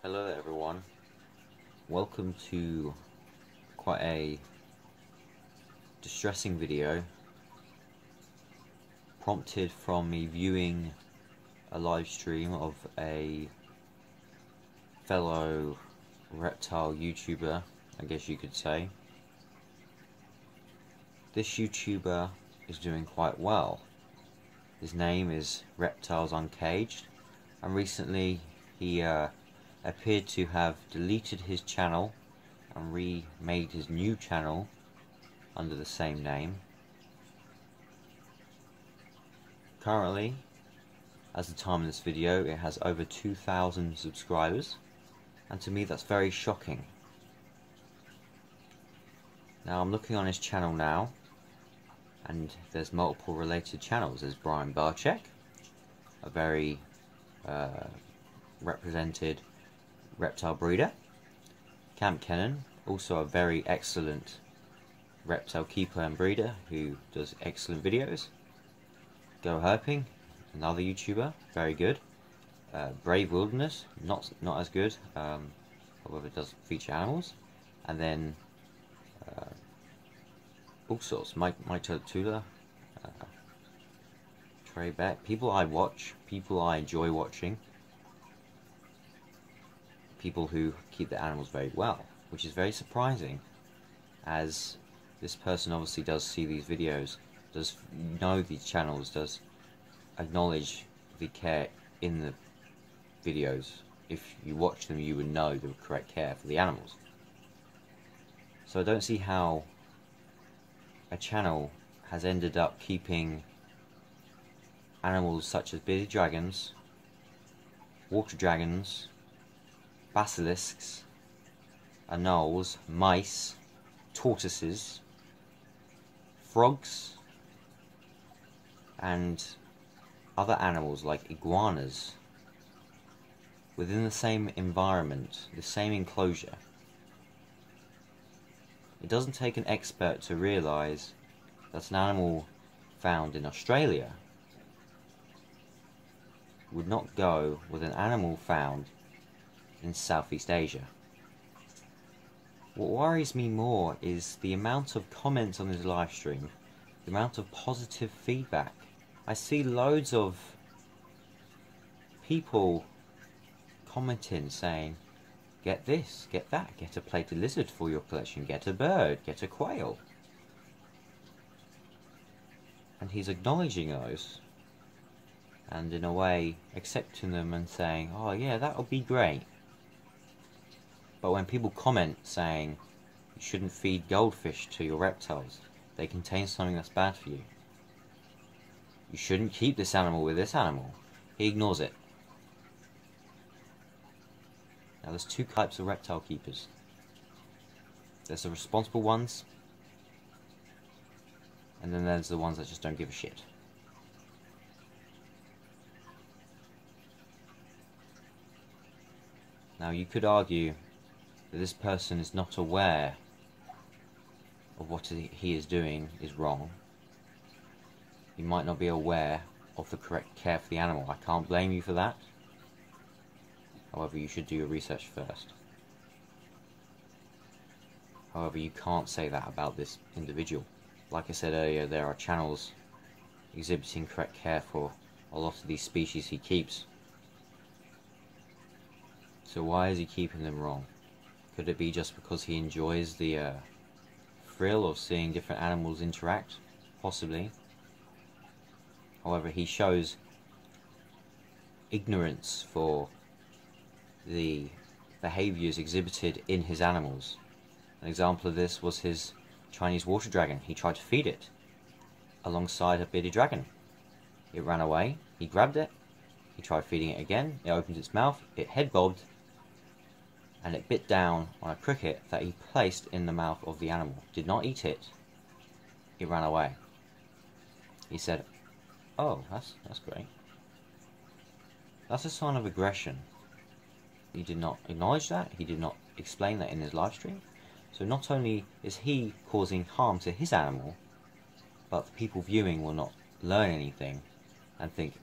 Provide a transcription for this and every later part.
Hello there everyone, welcome to quite a distressing video prompted from me viewing a live stream of a fellow reptile YouTuber, I guess you could say. This YouTuber is doing quite well. His name is Reptiles Uncaged, and recently he appeared to have deleted his channel and remade his new channel under the same name. Currently, as the time of this video, it has over 2,000 subscribers, and to me that's very shocking. Now I'm looking on his channel now, and there's multiple related channels. There's Brian Barchek, a very represented reptile breeder. Camp Kennan, also a very excellent reptile keeper and breeder who does excellent videos. Go Herping, another YouTuber, very good. Brave Wilderness, not as good, however it does feature animals. And then all sorts, Mike Tula, Trey Beck, people I watch, people I enjoy watching. People who keep their animals very well, which is very surprising, as this person obviously does see these videos, does know these channels, does acknowledge the care in the videos. If you watch them, you would know the correct care for the animals. So I don't see how a channel has ended up keeping animals such as bearded dragons, water dragons, basilisks, anoles, mice, tortoises, frogs, and other animals like iguanas within the same environment, the same enclosure. It doesn't take an expert to realise that an animal found in Australia would not go with an animal found in Southeast Asia. What worries me more is the amount of comments on his live stream, the amount of positive feedback. I see loads of people commenting saying, get this, get that, get a plated lizard for your collection, get a bird, get a quail. And he's acknowledging those and in a way accepting them and saying, oh yeah, that would be great. But when people comment saying you shouldn't feed goldfish to your reptiles, they contain something that's bad for you, you shouldn't keep this animal with this animal, he ignores it. Now there's two types of reptile keepers. There's the responsible ones, and then there's the ones that just don't give a shit. Now you could argue that this person is not aware of what he is doing is wrong. He might not be aware of the correct care for the animal. I can't blame you for that. However, you should do your research first. However, you can't say that about this individual. Like I said earlier, there are channels exhibiting correct care for a lot of these species he keeps. So why is he keeping them wrong? Could it be just because he enjoys the thrill of seeing different animals interact? Possibly. However, he shows ignorance for the behaviours exhibited in his animals. An example of this was his Chinese water dragon. He tried to feed it alongside a bearded dragon. It ran away, he grabbed it, he tried feeding it again, it opened its mouth, it head bobbed, and it bit down on a cricket that he placed in the mouth of the animal. Did not eat it. It ran away. He said, oh, that's great. That's a sign of aggression. He did not acknowledge that. He did not explain that in his live stream. So not only is he causing harm to his animal, but the people viewing will not learn anything and think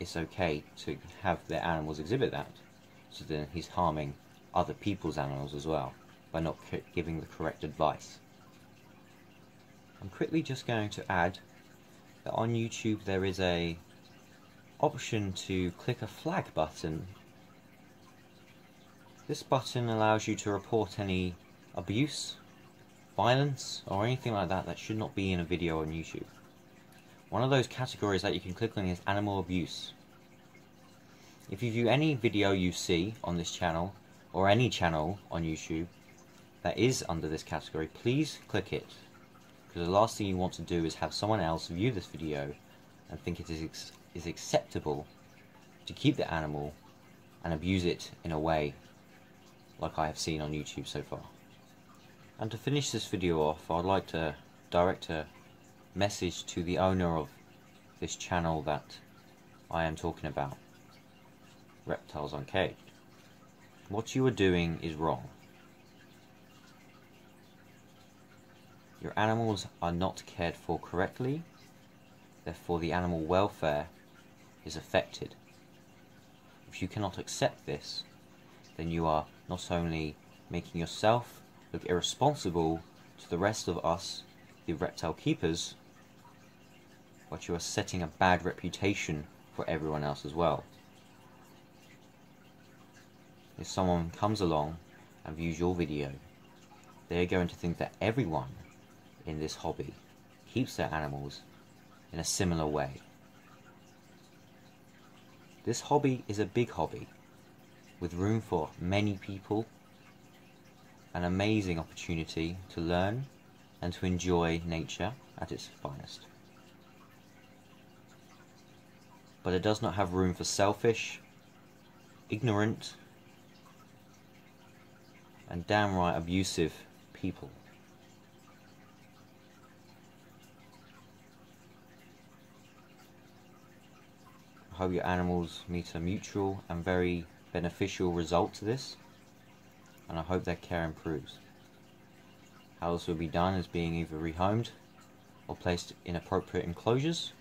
it's okay to have their animals exhibit that. So then he's harming other people's animals as well by not giving the correct advice. I'm quickly just going to add that on YouTube there is a option to click a flag button. This button allows you to report any abuse, violence, or anything like that that should not be in a video on YouTube. One of those categories that you can click on is animal abuse. If you view any video you see on this channel, or any channel on YouTube that is under this category, please click it. Because the last thing you want to do is have someone else view this video and think it is acceptable to keep the animal and abuse it in a way like I have seen on YouTube so far. And to finish this video off, I'd like to direct a message to the owner of this channel that I am talking about, Reptiles Uncaged. What you are doing is wrong. Your animals are not cared for correctly, therefore the animal welfare is affected. If you cannot accept this, then you are not only making yourself look irresponsible to the rest of us, the reptile keepers, but you are setting a bad reputation for everyone else as well. If someone comes along and views your video, they're going to think that everyone in this hobby keeps their animals in a similar way. This hobby is a big hobby with room for many people, an amazing opportunity to learn and to enjoy nature at its finest. But it does not have room for selfish, ignorant, and downright abusive people. I hope your animals meet a mutual and very beneficial result to this, and I hope their care improves. How this will be done is being either rehomed or placed in appropriate enclosures,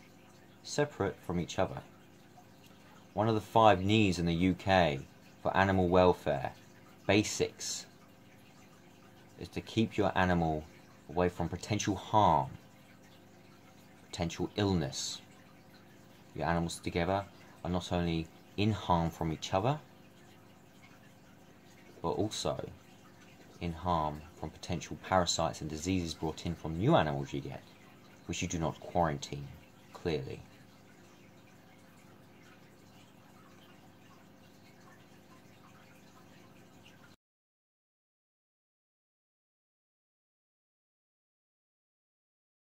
separate from each other. One of the 5 needs in the UK for animal welfare, basics, is to keep your animal away from potential harm, potential illness. Your animals together are not only in harm from each other, but also in harm from potential parasites and diseases brought in from new animals you get, which you do not quarantine clearly.